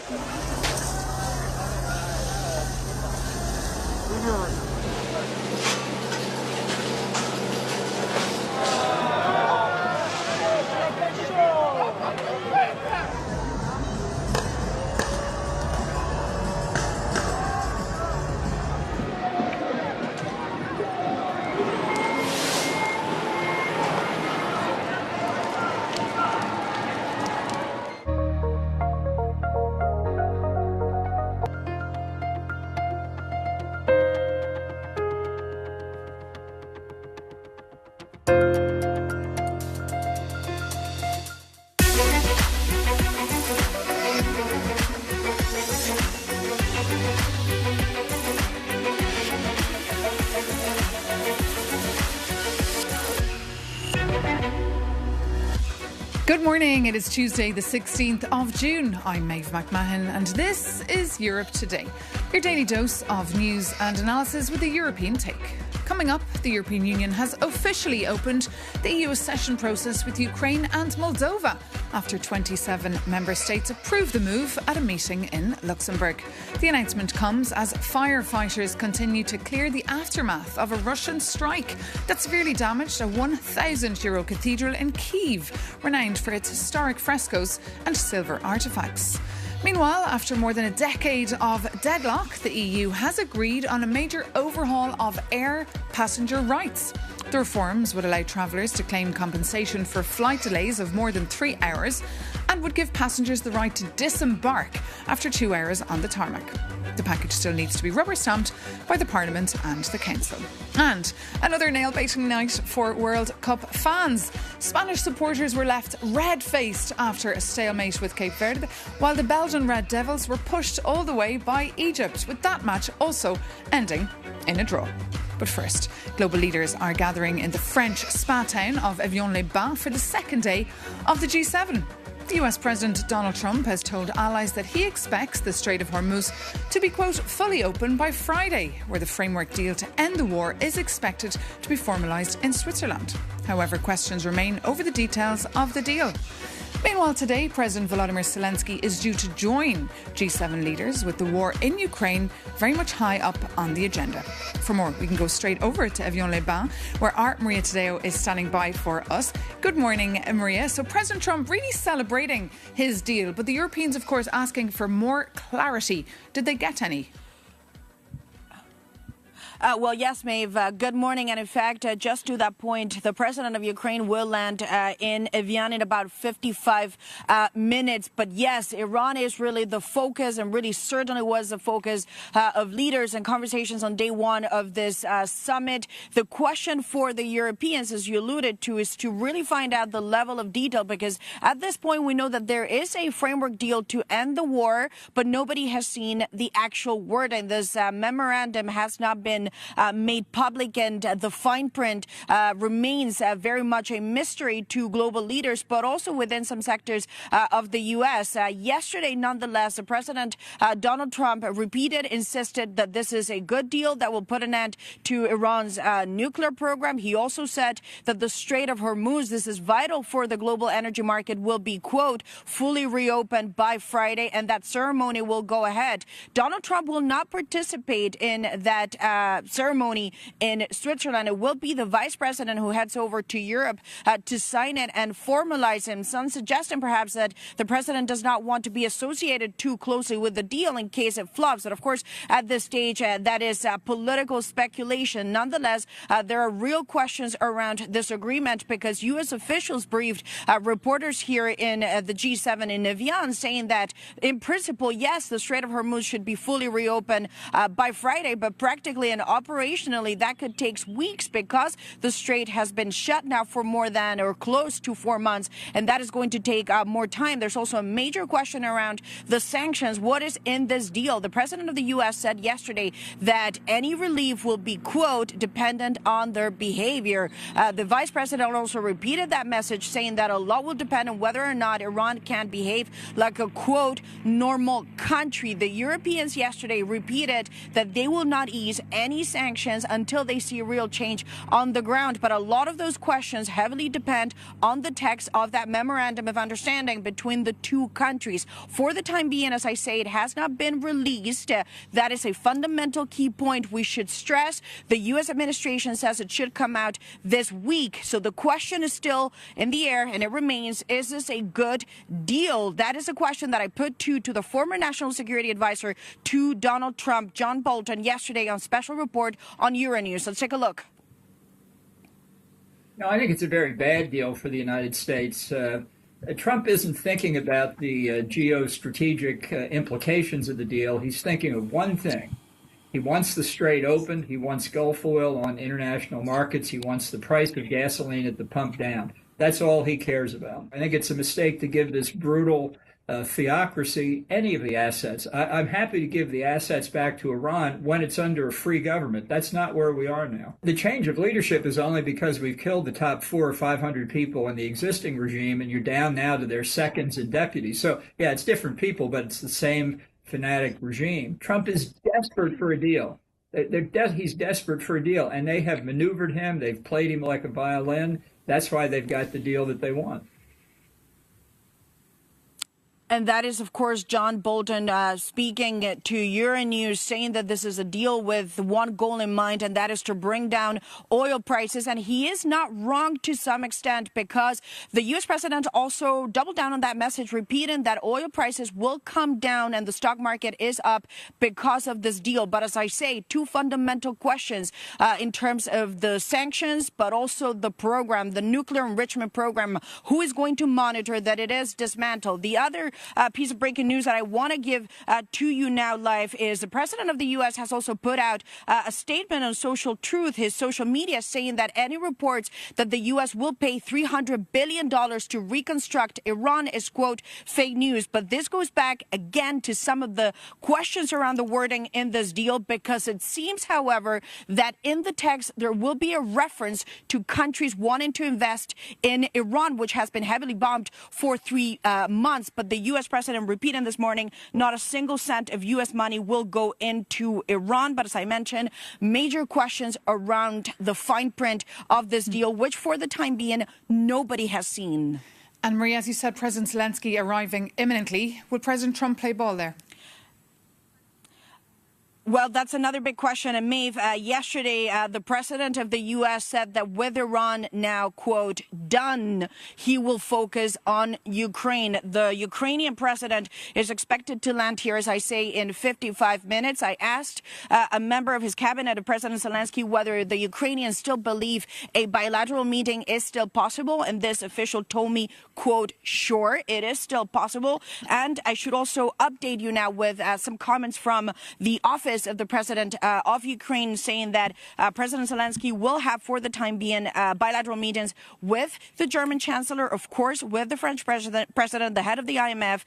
Good morning. It is Tuesday, the 16th of June. I'm Maeve McMahon, and this is Europe Today, your daily dose of news and analysis with a European take. Coming up, the European Union has officially opened the EU accession process with Ukraine and Moldova after 27 member states approved the move at a meeting in Luxembourg. The announcement comes as firefighters continue to clear the aftermath of a Russian strike that severely damaged a 1,000-year cathedral in Kyiv, renowned for its historic frescoes and silver artefacts. Meanwhile, after more than a decade of deadlock, the EU has agreed on a major overhaul of air passenger rights. The reforms would allow travellers to claim compensation for flight delays of more than 3 hours and would give passengers the right to disembark after 2 hours on the tarmac. The package still needs to be rubber-stamped by the Parliament and the Council. And another nail-biting night for World Cup fans. Spanish supporters were left red-faced after a stalemate with Cape Verde, while the Belgian Red Devils were pushed all the way by Egypt, with that match also ending in a draw. But first, global leaders are gathering in the French spa town of Évian for the second day of the G7. The US President Donald Trump has told allies that he expects the Strait of Hormuz to be, quote, fully open by Friday, where the framework deal to end the war is expected to be formalised in Switzerland. However, questions remain over the details of the deal. Meanwhile, today, President Volodymyr Zelensky is due to join G7 leaders, with the war in Ukraine very much high up on the agenda. For more, we can go straight over to Évian-les-Bains, where our Maria Tadeo is standing by for us. Good morning, Maria. So President Trump really celebrating his deal, but the Europeans, of course, asking for more clarity. Did they get any? Well, yes, Maeve. Good morning. And in fact, just to that point, the president of Ukraine will land in Évian in about 55 minutes. But yes, Iran is really the focus, and really certainly was the focus of leaders and conversations on day one of this summit. The question for the Europeans, as you alluded to, is to really find out the level of detail, because at this point we know that there is a framework deal to end the war, but nobody has seen the actual word. And this memorandum has not been made public, and the fine print remains very much a mystery to global leaders, but also within some sectors of the U.S. Yesterday, nonetheless, the President Donald Trump insisted that this is a good deal that will put an end to Iran's nuclear program. He also said that the Strait of Hormuz, this is vital for the global energy market, will be, quote, fully reopened by Friday, and that ceremony will go ahead. Donald Trump will not participate in that ceremony in Switzerland. It will be the vice president who heads over to Europe to sign it and formalize him. Some suggesting perhaps that the president does not want to be associated too closely with the deal in case it flops. But of course, at this stage, that is political speculation. Nonetheless, there are real questions around this agreement, because U.S. officials briefed reporters here in the G7 in Évian, saying that in principle, yes, the Strait of Hormuz should be fully reopened by Friday, but practically and operationally, that could take weeks, because the strait has been shut now for more than or close to 4 months, and that is going to take more time. There's also a major question around the sanctions. What is in this deal? The president of the U.S. said yesterday that any relief will be, quote, dependent on their behavior. The vice president also repeated that message, saying that a lot will depend on whether or not Iran can behave like a, quote, normal country. The Europeans yesterday repeated that they will not ease any any sanctions until they see real change on the ground. But a lot of those questions heavily depend on the text of that memorandum of understanding between the two countries. For the time being, as I say, it has not been released. That is a fundamental key point we should stress. The U.S. administration says it should come out this week. So the question is still in the air, and it remains, is this a good deal? That is a question that I put to the former National Security Advisor to Donald Trump, John Bolton, yesterday on Special Report on Euronews. Let's take a look. No, I think it's a very bad deal for the United States. Trump isn't thinking about the geostrategic implications of the deal. He's thinking of one thing. He wants the Strait open. He wants Gulf oil on international markets. He wants the price of gasoline at the pump down. That's all he cares about. I think it's a mistake to give this brutal theocracy any of the assets. I'm happy to give the assets back to Iran when it's under a free government. That's not where we are now. The change of leadership is only because we've killed the top 400 or 500 people in the existing regime, and you're down now to their seconds and deputies. So, yeah, it's different people, but it's the same fanatic regime. Trump is desperate for a deal. He's desperate for a deal, and they have maneuvered him. They've played him like a violin. That's why they've got the deal that they want. And that is, of course, John Bolton speaking to Euronews, saying that this is a deal with one goal in mind, and that is to bring down oil prices. And he is not wrong to some extent, because the U.S. president also doubled down on that message, repeating that oil prices will come down and the stock market is up because of this deal. But as I say, two fundamental questions in terms of the sanctions, but also the program, the nuclear enrichment program. Who is going to monitor that it is dismantled? The other piece of breaking news that I want to give to you now live is the president of the U.S. has also put out a statement on Social Truth, his social media, saying that any reports that the U.S. will pay $300 billion to reconstruct Iran is, quote, fake news. But this goes back again to some of the questions around the wording in this deal, because it seems, however, that in the text there will be a reference to countries wanting to invest in Iran, which has been heavily bombed for 3 months. But the U.S. president repeating this morning, not a single cent of U.S. money will go into Iran. But as I mentioned, major questions around the fine print of this deal, which for the time being, nobody has seen. And Maria, as you said, President Zelensky arriving imminently. Will President Trump play ball there? Well, that's another big question. And Maeve, yesterday, the president of the U.S. said that with Iran now, quote, done, he will focus on Ukraine. The Ukrainian president is expected to land here, as I say, in 55 minutes. I asked a member of his cabinet, of President Zelensky, whether the Ukrainians still believe a bilateral meeting is still possible. And this official told me, quote, sure, it is still possible. And I should also update you now with some comments from the office of the president of Ukraine, saying that President Zelensky will have, for the time being, bilateral meetings with the German chancellor, of course, with the French president, the head of the IMF,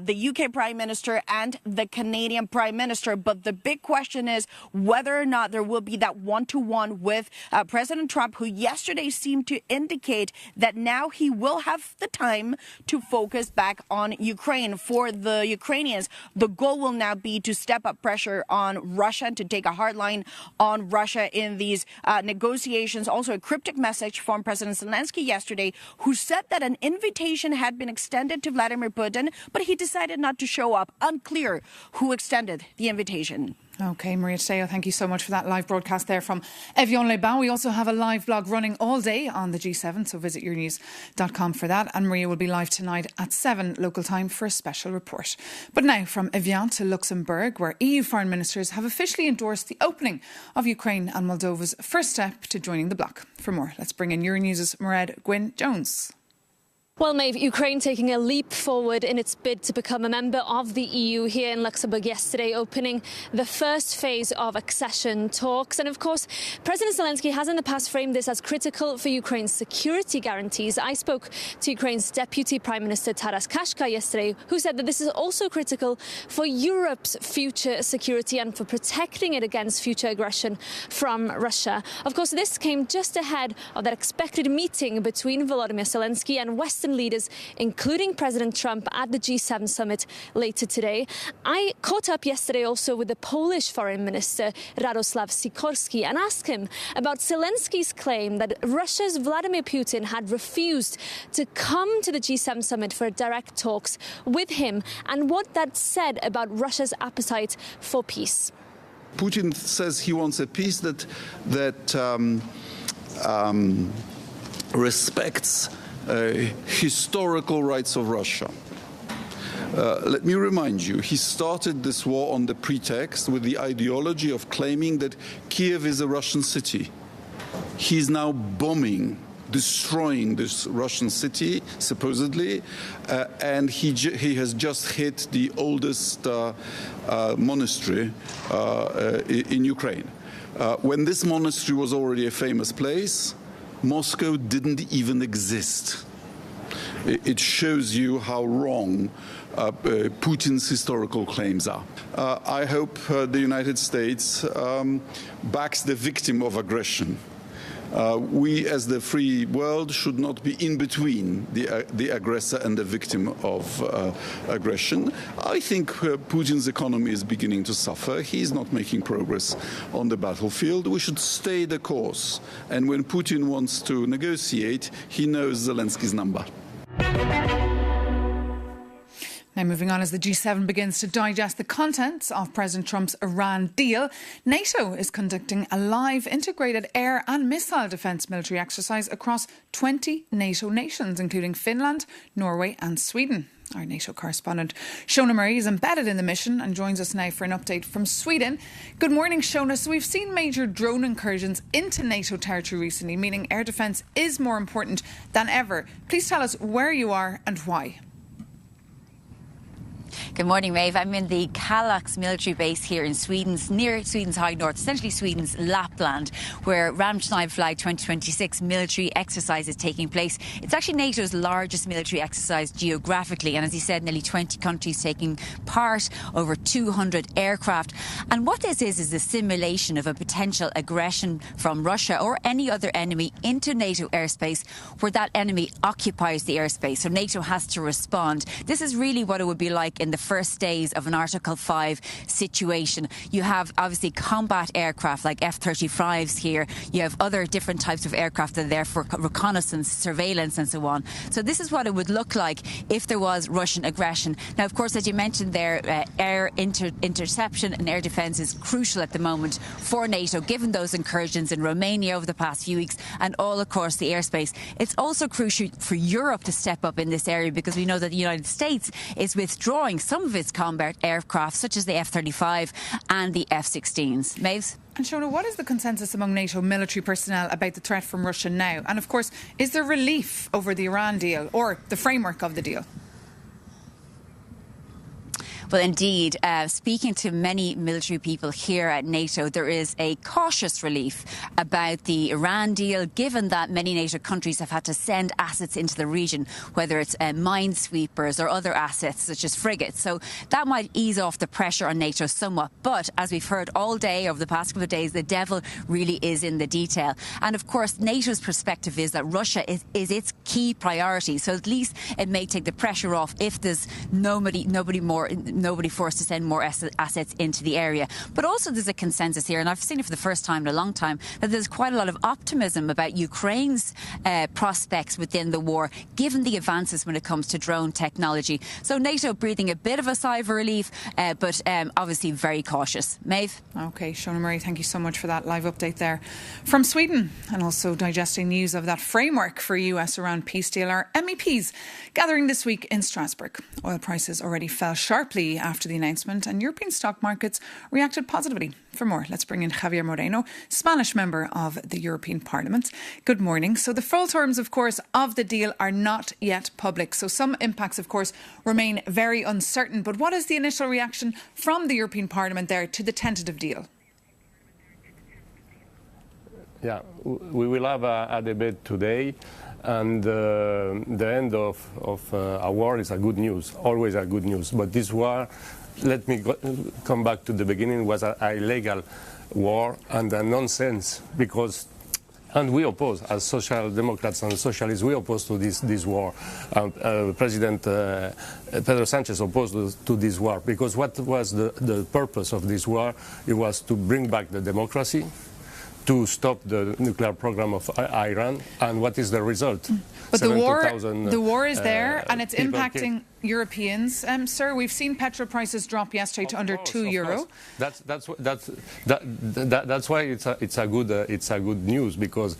the UK prime minister, and the Canadian prime minister. But the big question is whether or not there will be that one-to-one with President Trump, who yesterday seemed to indicate that now he will have the time to focus back on Ukraine. For the Ukrainians, the goal will now be to step up pressure on Russia and to take a hard line on Russia in these negotiations. Also, a cryptic message from President Zelensky yesterday, who said that an invitation had been extended to Vladimir Putin, but he decided not to show up. Unclear who extended the invitation. OK, Maria Tadeo, thank you so much for that live broadcast there from Évian. We also have a live blog running all day on the G7, so visit yournews.com for that. And Maria will be live tonight at 7 local time for a special report. But now from Évian to Luxembourg, where EU foreign ministers have officially endorsed the opening of Ukraine and Moldova's first step to joining the bloc. For more, let's bring in Euronews' Mairead Gwynne-Jones. Well, Maeve, Ukraine taking a leap forward in its bid to become a member of the EU here in Luxembourg yesterday, opening the first phase of accession talks. And of course, President Zelensky has in the past framed this as critical for Ukraine's security guarantees. I spoke to Ukraine's Deputy Prime Minister Taras Kashka yesterday, who said that this is also critical for Europe's future security and for protecting it against future aggression from Russia. Of course, this came just ahead of that expected meeting between Volodymyr Zelensky and Western Western leaders, including President Trump, at the G7 summit later today. I caught up yesterday also with the Polish Foreign Minister, Radosław Sikorski, and asked him about Zelensky's claim that Russia's Vladimir Putin had refused to come to the G7 summit for direct talks with him, and what that said about Russia's appetite for peace. Putin says he wants a peace that respects historical rights of Russia. Let me remind you, he started this war on the pretext with the ideology of claiming that Kiev is a Russian city. He's now bombing, destroying this Russian city, supposedly, and he has just hit the oldest monastery in Ukraine. When this monastery was already a famous place, Moscow didn't even exist. It shows you how wrong Putin's historical claims are. I hope the United States backs the victim of aggression. We, as the free world, should not be in between the aggressor and the victim of aggression. I think Putin's economy is beginning to suffer. He's not making progress on the battlefield. We should stay the course. And when Putin wants to negotiate, he knows Zelensky's number. Now, moving on, as the G7 begins to digest the contents of President Trump's Iran deal, NATO is conducting a live integrated air and missile defence military exercise across 20 NATO nations, including Finland, Norway and Sweden. Our NATO correspondent Shona Murray is embedded in the mission and joins us now for an update from Sweden. Good morning, Shona. So we've seen major drone incursions into NATO territory recently, meaning air defence is more important than ever. Please tell us where you are and why. Good morning, Maeve. I'm in the Kallax military base here in Sweden, near Sweden's high north, essentially Sweden's Lapland, where Ramstein Flag 2026 military exercise is taking place. It's actually NATO's largest military exercise geographically, and as you said, nearly 20 countries taking part, over 200 aircraft. And what this is a simulation of a potential aggression from Russia or any other enemy into NATO airspace, where that enemy occupies the airspace. So NATO has to respond. This is really what it would be like in the first days of an Article 5 situation. You have obviously combat aircraft like F-35s here. You have other different types of aircraft that are there for reconnaissance, surveillance and so on. So this is what it would look like if there was Russian aggression. Now, of course, as you mentioned there, air interception and air defence is crucial at the moment for NATO, given those incursions in Romania over the past few weeks and all across the airspace. It's also crucial for Europe to step up in this area, because we know that the United States is withdrawing some of its combat aircraft, such as the F-35 and the F-16s. Maves? And Shona, what is the consensus among NATO military personnel about the threat from Russia now? And of course, is there relief over the Iran deal or the framework of the deal? Well, indeed, speaking to many military people here at NATO, there is a cautious relief about the Iran deal, given that many NATO countries have had to send assets into the region, whether it's minesweepers or other assets such as frigates. So that might ease off the pressure on NATO somewhat. But as we've heard all day over the past couple of days, the devil really is in the detail. And of course, NATO's perspective is that Russia is its key priority. So at least it may take the pressure off if there's nobody forced to send more assets into the area. But also there's a consensus here, and I've seen it for the first time in a long time, that there's quite a lot of optimism about Ukraine's prospects within the war, given the advances when it comes to drone technology. So NATO breathing a bit of a sigh of relief, but obviously very cautious. Maeve? OK, Shona Murray, thank you so much for that live update there from Sweden, and also digesting news of that framework for US-Iran peace deal. Our MEPs gathering this week in Strasbourg. Oil prices already fell sharply after the announcement, and European stock markets reacted positively. For more, let's bring in Javier Moreno, Spanish member of the European Parliament. Good morning. So the full terms, of course, of the deal are not yet public. So some impacts, of course, remain very uncertain. But what is the initial reaction from the European Parliament there to the tentative deal? Yeah, we will have a debate today. And the end of a war is a good news, always a good news. But this war, let me come back to the beginning, was an illegal war and a nonsense, because And we oppose, as Social Democrats and Socialists, we oppose to this war. President Pedro Sanchez opposed to this war because what was the purpose of this war? It was to bring back the democracy, to stop the nuclear program of Iran, and what is the result? But the war is there, and it's impacting Europeans. Sir, we've seen petrol prices drop yesterday to under €2. That's why it's a good news, because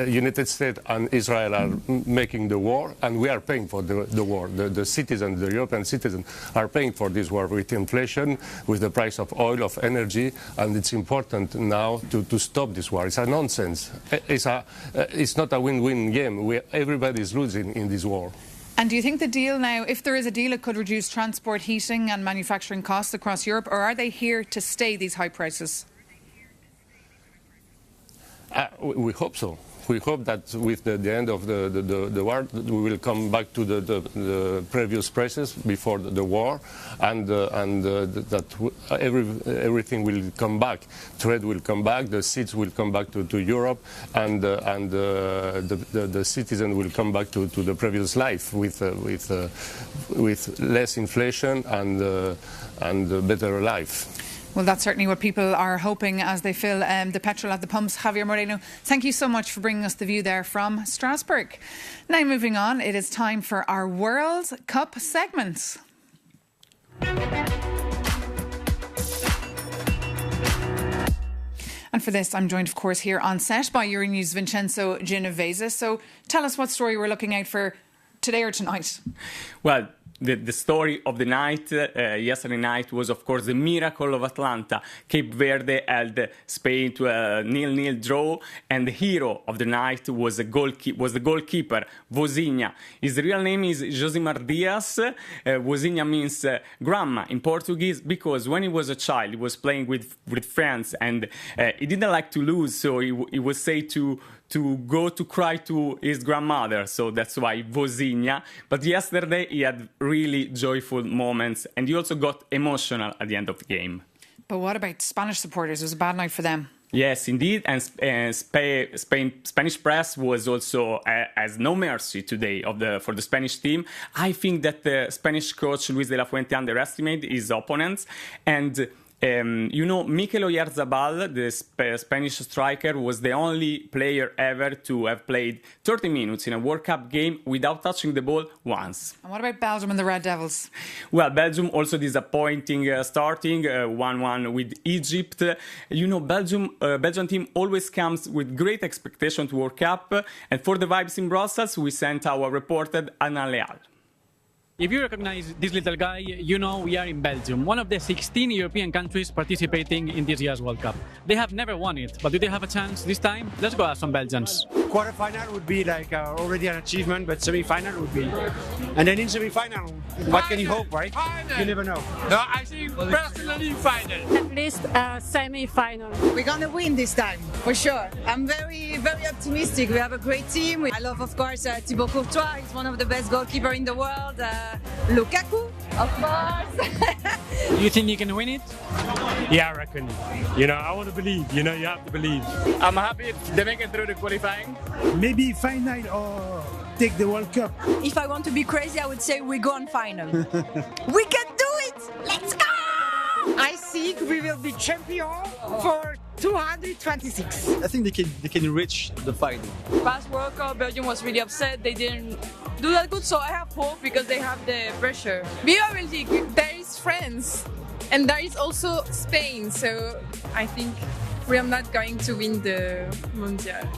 United States and Israel are making the war, and we are paying for the war. The citizens, the European citizens, are paying for this war with inflation, with the price of oil, of energy, and it's important now to stop this war. It's a nonsense. It's not a win-win game. Everybody is losing in this war. And do you think the deal now, if there is a deal, it could reduce transport, heating and manufacturing costs across Europe, or are they here to stay, these high prices? We hope so. We hope that with the end of the war, we will come back to the previous prices before the war, and that everything will come back. Trade will come back, the seats will come back to Europe, and the citizen will come back to the previous life with less inflation and better life. Well, that's certainly what people are hoping as they fill the petrol at the pumps. Javier Moreno, thank you so much for bringing us the view there from Strasbourg. Now moving on, it is time for our World Cup segment. And for this, I'm joined, of course, here on set by Euronews' Vincenzo Genovese. So tell us what story we're looking out for today or tonight. Well, the story of the night, yesterday night, was, of course, the miracle of Atlanta. Cape Verde held Spain to a 0-0 draw, and the hero of the night was the goalkeeper, Vozinha. His real name is Josimar Dias. Vozinha means grandma in Portuguese, because when he was a child, he was playing with friends, and he didn't like to lose, so he would say to go to cry to his grandmother, so that's why Vozinha. But yesterday he had really joyful moments, and he also got emotional at the end of the game. But what about Spanish supporters? It was a bad night for them. Yes, indeed, and Spanish press was also has no mercy today for the Spanish team. I think that the Spanish coach Luis de la Fuente underestimated his opponents, and Mikel Oyarzabal, the Spanish striker, was the only player ever to have played 30 minutes in a World Cup game without touching the ball once. And what about Belgium and the Red Devils? Well, Belgium also disappointing starting 1-1 with Egypt. Belgian team always comes with great expectation to World Cup. And for the vibes in Brussels, we sent our reporter Anna Leal. If you recognize this little guy, you know we are in Belgium, one of the 16 European countries participating in this year's World Cup. They have never won it, but do they have a chance this time? Let's go ask some Belgians. Quarterfinal would be already an achievement, but semi-final would be. And then in semi-final, what can you hope, right? Final. You never know. No, I think personally final. At least a semi-final. We're gonna win this time, for sure. I'm very, very optimistic. We have a great team. I love, of course, Thibaut Courtois. He's one of the best goalkeepers in the world. Lukaku, of course. You think you can win it? Yeah, I reckon. I want to believe. You have to believe. I'm happy they make it through the qualifying. Maybe final or take the World Cup. If I want to be crazy, I would say we go on final. We can do it! Let's go! I think we will be champion for 226. I think they can reach the final. Past World Cup, Belgium was really upset. They didn't do that good, so I have hope because they have the pressure. Viva Belgique! There is France, and there is also Spain, so I think we are not going to win the Mondial.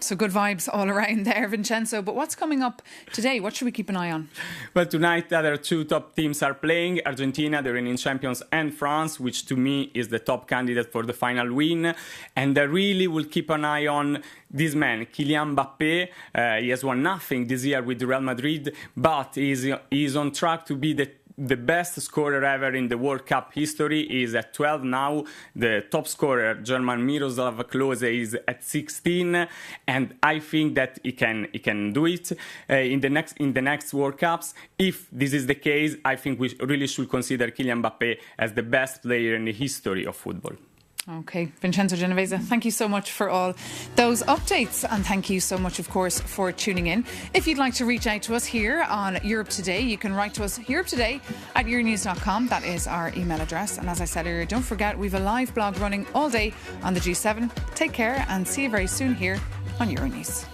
So good vibes all around there, Vincenzo. But what's coming up today? What should we keep an eye on? Well, tonight the other two top teams are playing. Argentina, the reigning champions, and France, which to me is the top candidate for the final win. And I really will keep an eye on this man, Kylian Mbappé. He has won nothing this year with Real Madrid, but he's on track to be the best scorer ever in the World Cup history. He is at 12 now. The top scorer, German Miroslav Klose, is at 16, and I think that he can do it in the next World Cups. If this is the case, I think we really should consider Kylian Mbappé as the best player in the history of football. OK, Vincenzo Genovese, thank you so much for all those updates, and thank you so much, of course, for tuning in. If you'd like to reach out to us here on Europe Today, you can write to us europetoday@euronews.com. That is our email address. And as I said earlier, don't forget, we've a live blog running all day on the G7. Take care and see you very soon here on Euronews.